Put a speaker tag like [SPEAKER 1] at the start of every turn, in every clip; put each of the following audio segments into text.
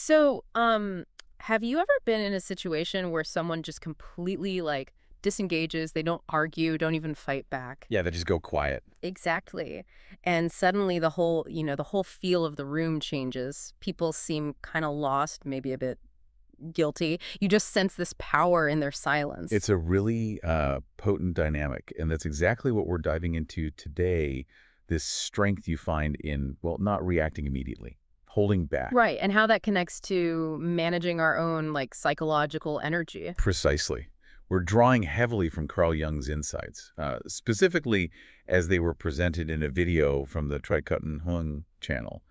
[SPEAKER 1] So, have you ever been in a situation where someone just completely like disengages, they don't argue, don't even fight back?
[SPEAKER 2] Yeah, they just go quiet.
[SPEAKER 1] Exactly. And suddenly the whole feel of the room changes. People seem kind of lost, maybe a bit guilty. You just sense this power in their silence.
[SPEAKER 2] It's a really potent dynamic, and that's exactly what we're diving into today, this strength you find in, well, not reacting immediately, holding back.
[SPEAKER 1] Right. And how that connects to managing our own like psychological energy.
[SPEAKER 2] Precisely. We're drawing heavily from Carl Jung's insights, specifically as they were presented in a video from the Hung channel.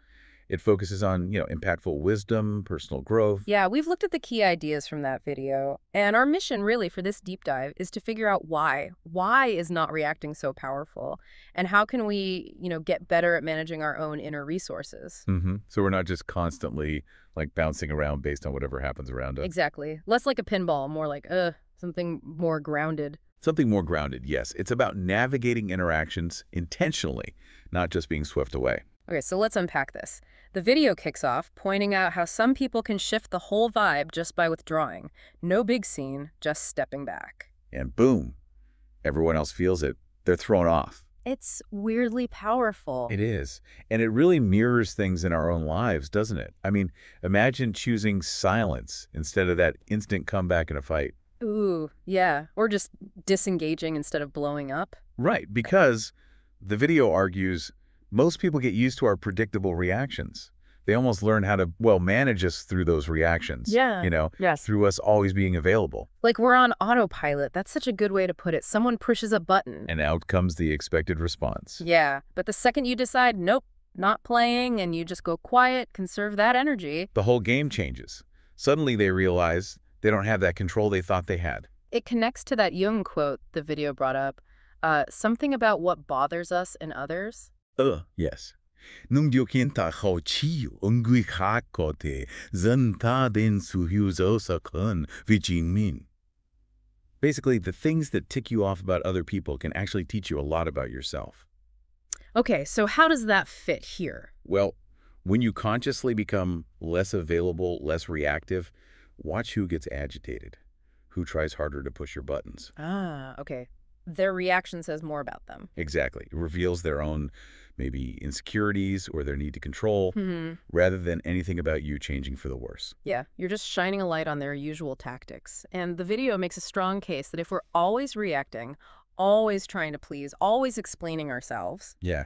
[SPEAKER 2] It focuses on, impactful wisdom, personal growth.
[SPEAKER 1] Yeah, we've looked at the key ideas from that video, and our mission really for this deep dive is to figure out why. Why is not reacting so powerful? And how can we get better at managing our own inner resources?
[SPEAKER 2] So we're not just constantly like bouncing around based on whatever happens around us.
[SPEAKER 1] Exactly. Less like a pinball, more like, something more grounded.
[SPEAKER 2] Something more grounded, yes. It's about navigating interactions intentionally, not just being swept away.
[SPEAKER 1] Okay, so let's unpack this. The video kicks off pointing out how some people can shift the whole vibe just by withdrawing. No big scene, just stepping back.
[SPEAKER 2] And boom, everyone else feels it. They're thrown off.
[SPEAKER 1] It's weirdly powerful.
[SPEAKER 2] It is. And it really mirrors things in our own lives, doesn't it? I mean, imagine choosing silence instead of that instant comeback in a fight.
[SPEAKER 1] Ooh, yeah. Or just disengaging instead of blowing up.
[SPEAKER 2] Right, because the video argues most people get used to our predictable reactions. They almost learn how to, well, manage us through those reactions,
[SPEAKER 1] Yeah. Yes.
[SPEAKER 2] through us always being available.
[SPEAKER 1] Like we're on autopilot. That's such a good way to put it. Someone pushes a button.
[SPEAKER 2] And out comes the expected response.
[SPEAKER 1] Yeah. But the second you decide, nope, not playing, and you just go quiet, conserve that energy,
[SPEAKER 2] The whole game changes. Suddenly they realize they don't have that control they thought they had.
[SPEAKER 1] it connects to that Jung quote the video brought up. Something about what bothers us in others.
[SPEAKER 2] Yes. Nung ta ho chi ungui kha ko te zan ta den su hu zo sa kun vi jin min. Basically, the things that tick you off about other people can actually teach you a lot about yourself.
[SPEAKER 1] Okay, so how does that fit here?
[SPEAKER 2] Well, when you consciously become less available, less reactive, watch who gets agitated, who tries harder to push your buttons.
[SPEAKER 1] Ah, okay. Their reaction says more about them.
[SPEAKER 2] Exactly. It reveals their own, maybe, insecurities or their need to control,
[SPEAKER 1] Hmm.
[SPEAKER 2] rather than anything about you changing for the worse.
[SPEAKER 1] Yeah, you're just shining a light on their usual tactics. And the video makes a strong case that if we're always reacting, always trying to please, always explaining ourselves,
[SPEAKER 2] Yeah,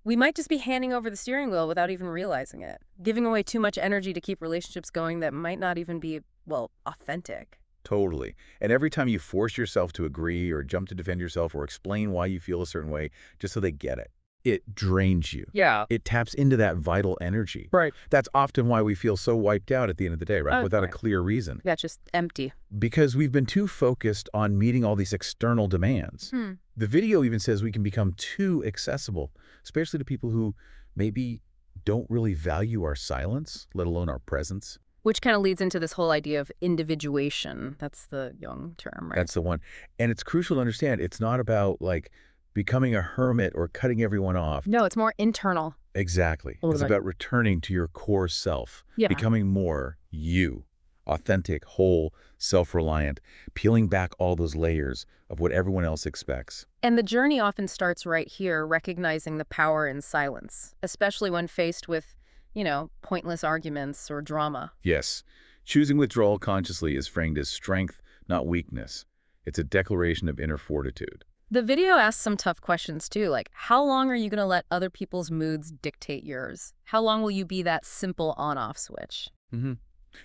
[SPEAKER 1] we might just be handing over the steering wheel without even realizing it, giving away too much energy to keep relationships going that might not even be, well, authentic.
[SPEAKER 2] totally. And every time you force yourself to agree or jump to defend yourself or explain why you feel a certain way, just so they get it, it drains you.
[SPEAKER 1] Yeah.
[SPEAKER 2] It taps into that vital energy.
[SPEAKER 1] Right.
[SPEAKER 2] That's often why we feel so wiped out at the end of the day, right? Without a
[SPEAKER 1] Right.
[SPEAKER 2] clear reason.
[SPEAKER 1] That's just empty.
[SPEAKER 2] Because we've been too focused on meeting all these external demands.
[SPEAKER 1] Hmm.
[SPEAKER 2] The video even says we can become too accessible, especially to people who maybe don't really value our silence, let alone our presence.
[SPEAKER 1] Which kind of leads into this whole idea of individuation. That's the Jung term, right?
[SPEAKER 2] That's the one. And it's crucial to understand it's not about like becoming a hermit or cutting everyone off.
[SPEAKER 1] No, it's more internal.
[SPEAKER 2] Exactly.
[SPEAKER 1] What
[SPEAKER 2] It's
[SPEAKER 1] about-
[SPEAKER 2] about returning to your core self,
[SPEAKER 1] Yeah.
[SPEAKER 2] becoming more you, authentic, whole, self-reliant, peeling back all those layers of what everyone else expects.
[SPEAKER 1] And the journey often starts right here, recognizing the power in silence, especially when faced with pointless arguments or drama.
[SPEAKER 2] Yes, choosing withdrawal consciously is framed as strength, not weakness. It's a declaration of inner fortitude.
[SPEAKER 1] The video asks some tough questions too, like how long are you going to let other people's moods dictate yours? How long will you be that simple on-off switch?
[SPEAKER 2] hmm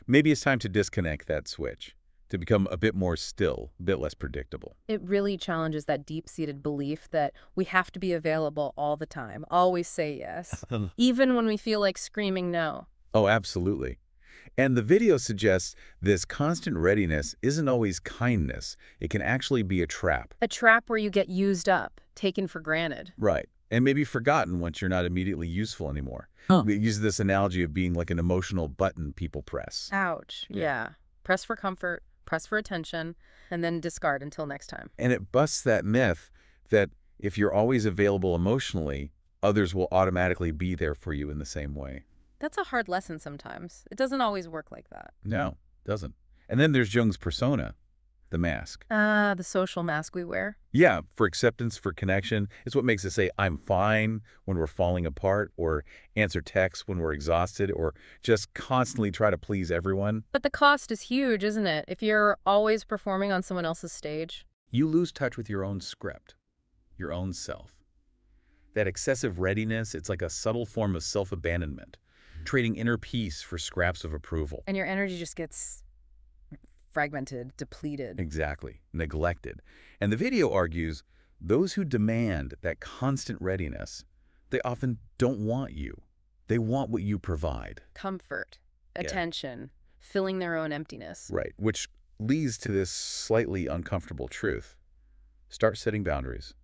[SPEAKER 2] Maybe it's time to disconnect that switch, to become a bit more still, a bit less predictable.
[SPEAKER 1] It really challenges that deep-seated belief that we have to be available all the time, always say yes, even when we feel like screaming no.
[SPEAKER 2] Oh, absolutely. And the video suggests this constant readiness isn't always kindness. It can actually be a trap.
[SPEAKER 1] A trap where you get used up, taken for granted.
[SPEAKER 2] Right. And maybe forgotten once you're not immediately useful anymore.
[SPEAKER 1] Huh.
[SPEAKER 2] We use this analogy of being like an emotional button people press.
[SPEAKER 1] Ouch.
[SPEAKER 2] Yeah.
[SPEAKER 1] Yeah. Press for comfort, press for attention, and then discard until next time.
[SPEAKER 2] And it busts that myth that if you're always available emotionally, others will automatically be there for you in the same way.
[SPEAKER 1] That's a hard lesson sometimes. It doesn't always work like that.
[SPEAKER 2] No, doesn't. And then there's Jung's persona, the mask.
[SPEAKER 1] Ah, the social mask we wear.
[SPEAKER 2] Yeah, for acceptance, for connection. It's what makes us say, I'm fine when we're falling apart, or answer texts when we're exhausted, or just constantly try to please everyone.
[SPEAKER 1] But the cost is huge, isn't it? If you're always performing on someone else's stage.
[SPEAKER 2] You lose touch with your own script, your own self. That excessive readiness, it's like a subtle form of self-abandonment, trading inner peace for scraps of approval.
[SPEAKER 1] And your energy just gets fragmented, depleted.
[SPEAKER 2] Exactly. Neglected. And the video argues those who demand that constant readiness, they often don't want you. They want what you provide.
[SPEAKER 1] Comfort,
[SPEAKER 2] Yeah.
[SPEAKER 1] attention, filling their own emptiness.
[SPEAKER 2] Right. Which leads to this slightly uncomfortable truth. Start setting boundaries.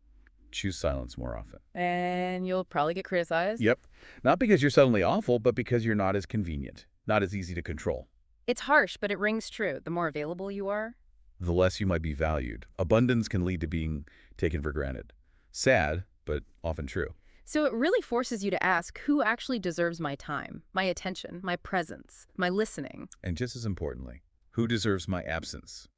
[SPEAKER 2] Choose silence more often.
[SPEAKER 1] And you'll probably get criticized.
[SPEAKER 2] Yep. Not because you're suddenly awful, but because you're not as convenient, not as easy to control.
[SPEAKER 1] It's harsh, but it rings true. The more available you are.
[SPEAKER 2] The less you might be valued. Abundance can lead to being taken for granted. Sad, but often true.
[SPEAKER 1] So it really forces you to ask, who actually deserves my time, my attention, my presence, my listening?
[SPEAKER 2] And just as importantly, who deserves my absence,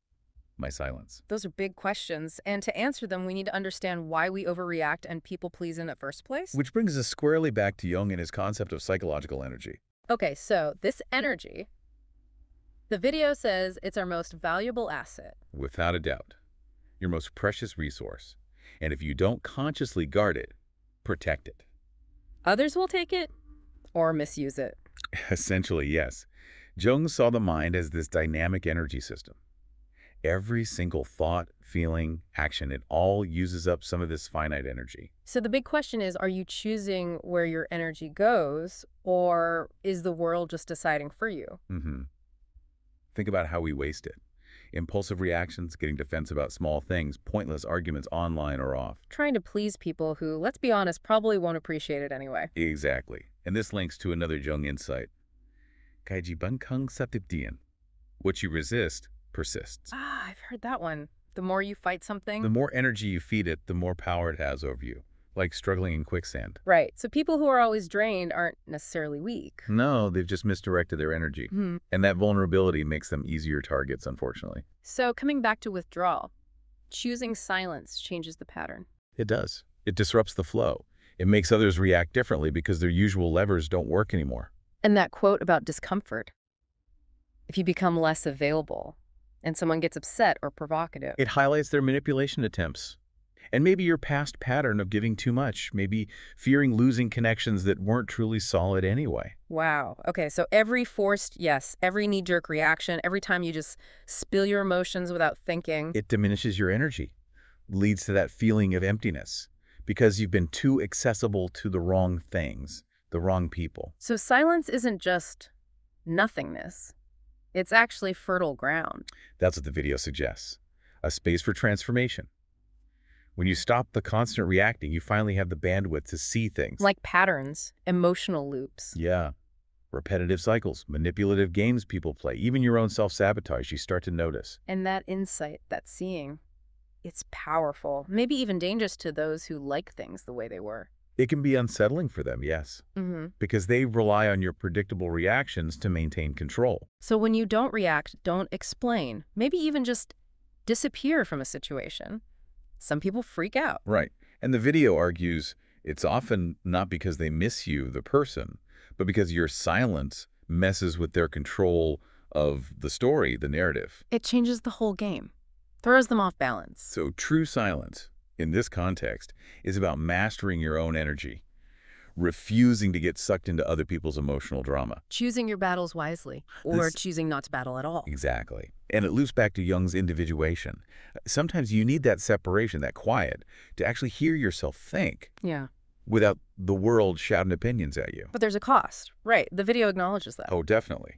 [SPEAKER 2] my silence?
[SPEAKER 1] Those are big questions, and to answer them, we need to understand why we overreact and people please in the first place.
[SPEAKER 2] Which brings us squarely back to Jung and his concept of psychological energy.
[SPEAKER 1] Okay, so this energy, the video says it's our most valuable asset.
[SPEAKER 2] Without a doubt, your most precious resource. And if you don't consciously guard it, protect it.
[SPEAKER 1] Others will take it or misuse it.
[SPEAKER 2] Essentially, yes. Jung saw the mind as this dynamic energy system. Every single thought, feeling, action, it all uses up some of this finite energy.
[SPEAKER 1] So the big question is, are you choosing where your energy goes, or is the world just deciding for you?
[SPEAKER 2] Think about how we waste it. Impulsive reactions, getting defensive about small things, pointless arguments online or off.
[SPEAKER 1] Trying to please people who, let's be honest, probably won't appreciate it anyway.
[SPEAKER 2] Exactly. And this links to another Jung insight. Kaijibankang satipdian. What you resist persists.
[SPEAKER 1] Ah, I've heard that one. The more you fight something.
[SPEAKER 2] The more energy you feed it, the more power it has over you. Like struggling in quicksand.
[SPEAKER 1] Right. So people who are always drained aren't necessarily weak.
[SPEAKER 2] No, they've just misdirected their energy. And that vulnerability makes them easier targets, unfortunately.
[SPEAKER 1] So coming back to withdrawal, choosing silence changes the pattern.
[SPEAKER 2] It does. It disrupts the flow. It makes others react differently because their usual levers don't work anymore.
[SPEAKER 1] And that quote about discomfort, if you become less available and someone gets upset or provocative.
[SPEAKER 2] It highlights their manipulation attempts. And maybe your past pattern of giving too much, maybe fearing losing connections that weren't truly solid anyway.
[SPEAKER 1] Wow. Okay, so every forced yes, every knee-jerk reaction, every time you just spill your emotions without thinking.
[SPEAKER 2] It diminishes your energy, leads to that feeling of emptiness, because you've been too accessible to the wrong things, the wrong people.
[SPEAKER 1] So silence isn't just nothingness. It's actually fertile ground.
[SPEAKER 2] That's what the video suggests. A space for transformation. When you stop the constant reacting, you finally have the bandwidth to see things.
[SPEAKER 1] Like patterns, emotional loops.
[SPEAKER 2] Yeah. Repetitive cycles, manipulative games people play, even your own self-sabotage, you start to notice.
[SPEAKER 1] And that insight, that seeing, it's powerful, maybe even dangerous to those who like things the way they were.
[SPEAKER 2] It can be unsettling for them, yes, because they rely on your predictable reactions to maintain control.
[SPEAKER 1] So when you don't react, don't explain, maybe even just disappear from a situation, some people freak out.
[SPEAKER 2] Right. And the video argues it's often not because they miss you, the person, but because your silence messes with their control of the story, the narrative.
[SPEAKER 1] It changes the whole game, throws them off balance.
[SPEAKER 2] So true silence, in this context, is about mastering your own energy, refusing to get sucked into other people's emotional drama.
[SPEAKER 1] Choosing your battles wisely, or choosing not to battle at all.
[SPEAKER 2] Exactly. And it loops back to Jung's individuation. Sometimes you need that separation, that quiet, to actually hear yourself think.
[SPEAKER 1] Yeah.
[SPEAKER 2] Without the world shouting opinions at you.
[SPEAKER 1] But there's a cost. Right. The video acknowledges that.
[SPEAKER 2] Oh, definitely.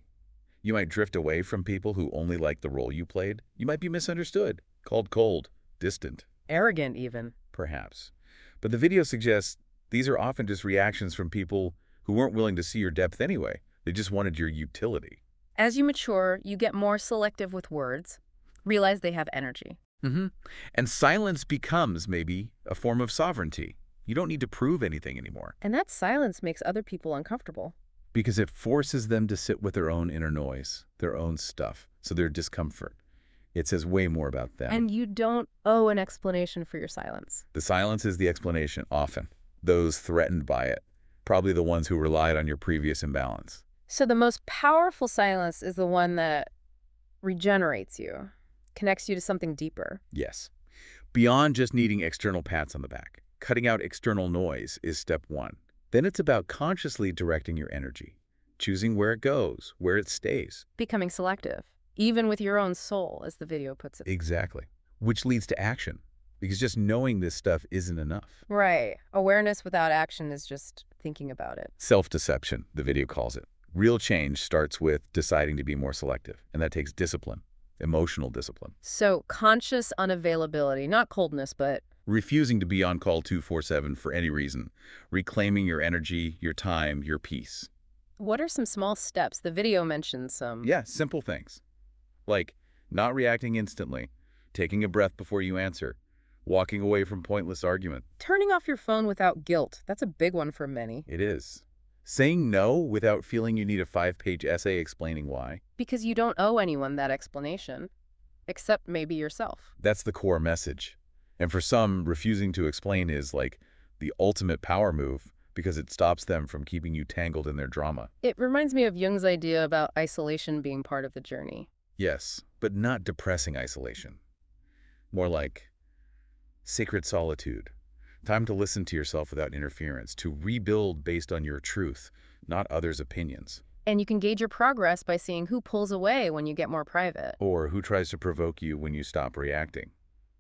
[SPEAKER 2] You might drift away from people who only like the role you played. You might be misunderstood, called cold, distant.
[SPEAKER 1] Arrogant, even.
[SPEAKER 2] Perhaps. But the video suggests these are often just reactions from people who weren't willing to see your depth anyway. They just wanted your utility.
[SPEAKER 1] As you mature, you get more selective with words, realize they have energy.
[SPEAKER 2] And silence becomes, maybe, a form of sovereignty. You don't need to prove anything anymore.
[SPEAKER 1] And that silence makes other people uncomfortable.
[SPEAKER 2] Because it forces them to sit with their own inner noise, their own stuff, so their discomfort. It says way more about them.
[SPEAKER 1] And you don't owe an explanation for your silence.
[SPEAKER 2] The silence is the explanation, often. Those threatened by it, probably the ones who relied on your previous imbalance.
[SPEAKER 1] So the most powerful silence is the one that regenerates you, connects you to something deeper.
[SPEAKER 2] Yes. Beyond just needing external pats on the back, cutting out external noise is step one. Then it's about consciously directing your energy, choosing where it goes, where it stays.
[SPEAKER 1] Becoming selective, even with your own soul, as the video puts it.
[SPEAKER 2] Exactly. Which leads to action, because just knowing this stuff isn't enough.
[SPEAKER 1] Right. Awareness without action is just thinking about it.
[SPEAKER 2] Self-deception, the video calls it. Real change starts with deciding to be more selective, and that takes discipline, emotional discipline.
[SPEAKER 1] So conscious unavailability, not coldness, but
[SPEAKER 2] Refusing to be on call 24/7 for any reason. Reclaiming your energy, your time, your peace.
[SPEAKER 1] what are some small steps? The video mentions some.
[SPEAKER 2] Yeah, simple things. Like not reacting instantly, taking a breath before you answer, walking away from pointless argument.
[SPEAKER 1] Turning off your phone without guilt. That's a big one for many.
[SPEAKER 2] It is. Saying no without feeling you need a 5-page essay explaining why.
[SPEAKER 1] Because you don't owe anyone that explanation, except maybe yourself.
[SPEAKER 2] That's the core message. And for some, refusing to explain is like the ultimate power move because it stops them from keeping you tangled in their drama.
[SPEAKER 1] It reminds me of Jung's idea about isolation being part of the journey.
[SPEAKER 2] Yes, but not depressing isolation. More like sacred solitude. Time to listen to yourself without interference, to rebuild based on your truth, not others' opinions.
[SPEAKER 1] And you can gauge your progress by seeing who pulls away when you get more private.
[SPEAKER 2] Or who tries to provoke you when you stop reacting.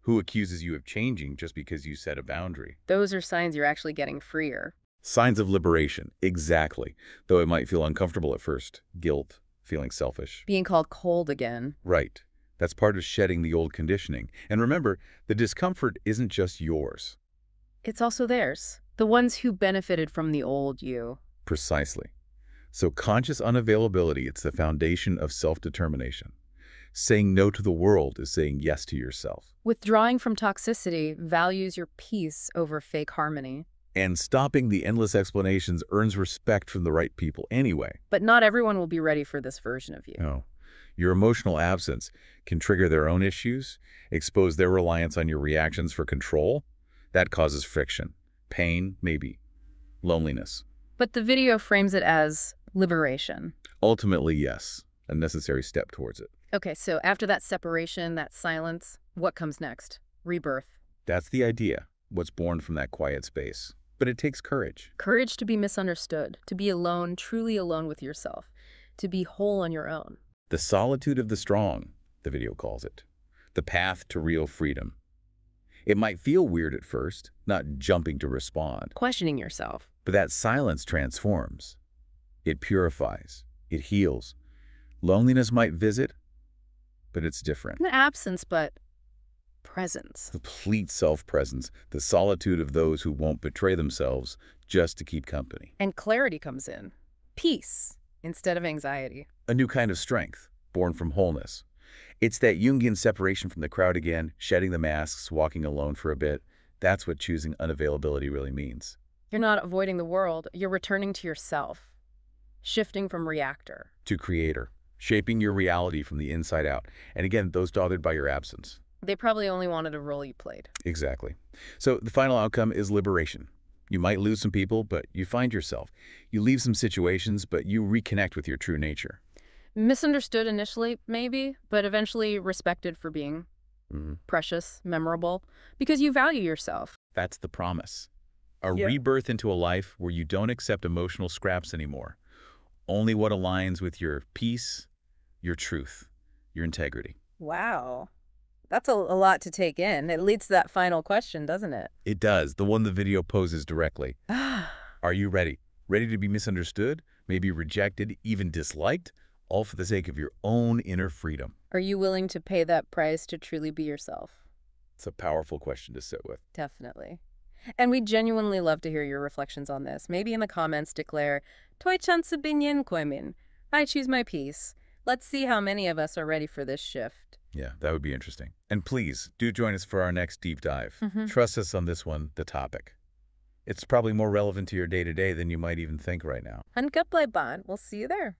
[SPEAKER 2] Who accuses you of changing just because you set a boundary.
[SPEAKER 1] Those are signs you're actually getting freer.
[SPEAKER 2] Signs of liberation, exactly. Though it might feel uncomfortable at first. Guilt, feeling selfish.
[SPEAKER 1] Being called cold again.
[SPEAKER 2] Right. That's part of shedding the old conditioning. And remember, the discomfort isn't just yours.
[SPEAKER 1] It's also theirs. The ones who benefited from the old you.
[SPEAKER 2] Precisely. So conscious unavailability, it's the foundation of self-determination. Saying no to the world is saying yes to yourself.
[SPEAKER 1] Withdrawing from toxicity values your peace over fake harmony.
[SPEAKER 2] And stopping the endless explanations earns respect from the right people anyway.
[SPEAKER 1] But not everyone will be ready for this version of you.
[SPEAKER 2] No. Your emotional absence can trigger their own issues, expose their reliance on your reactions for control. That causes friction, pain, maybe, loneliness.
[SPEAKER 1] But the video frames it as liberation.
[SPEAKER 2] Ultimately, yes, a necessary step towards it.
[SPEAKER 1] Okay, so after that separation, that silence, what comes next? Rebirth.
[SPEAKER 2] That's the idea, what's born from that quiet space. But it takes courage.
[SPEAKER 1] Courage to be misunderstood, to be alone, truly alone with yourself, to be whole on your own.
[SPEAKER 2] The solitude of the strong, the video calls it. The path to real freedom. It might feel weird at first, not jumping to respond.
[SPEAKER 1] Questioning yourself.
[SPEAKER 2] But that silence transforms. It purifies. It heals. Loneliness might visit, but it's different.
[SPEAKER 1] Not absence, but presence.
[SPEAKER 2] Complete self-presence, the solitude of those who won't betray themselves just to keep company.
[SPEAKER 1] And clarity comes in. Peace instead of anxiety.
[SPEAKER 2] A new kind of strength, born from wholeness. It's that Jungian separation from the crowd again, shedding the masks, walking alone for a bit. That's what choosing unavailability really means.
[SPEAKER 1] You're not avoiding the world, you're returning to yourself. Shifting from reactor
[SPEAKER 2] to creator, shaping your reality from the inside out. And again, those bothered by your absence.
[SPEAKER 1] They probably only wanted a role you played.
[SPEAKER 2] Exactly. So the final outcome is liberation. You might lose some people, but you find yourself. You leave some situations, but you reconnect with your true nature.
[SPEAKER 1] Misunderstood initially, maybe, but eventually respected for being precious, memorable, because you value yourself.
[SPEAKER 2] That's the promise. A rebirth into a life where you don't accept emotional scraps anymore. Only what aligns with your peace, your truth, your integrity.
[SPEAKER 1] Wow. That's a lot to take in. It leads to that final question, doesn't it?
[SPEAKER 2] It does, the one the video poses directly. Are you ready? Ready to be misunderstood, maybe rejected, even disliked? All for the sake of your own inner freedom.
[SPEAKER 1] Are you willing to pay that price to truly be yourself?
[SPEAKER 2] It's a powerful question to sit with.
[SPEAKER 1] Definitely. And we genuinely love to hear your reflections on this. Maybe in the comments declare, Toi chan sabinyen kwemin. I choose my peace. Let's see how many of us are ready for this shift.
[SPEAKER 2] Yeah, that would be interesting. And please, do join us for our next deep dive. Trust us on this one, the topic. It's probably more relevant to your day-to-day than you might even think right now.
[SPEAKER 1] Hanggat bleiban. We'll see you there.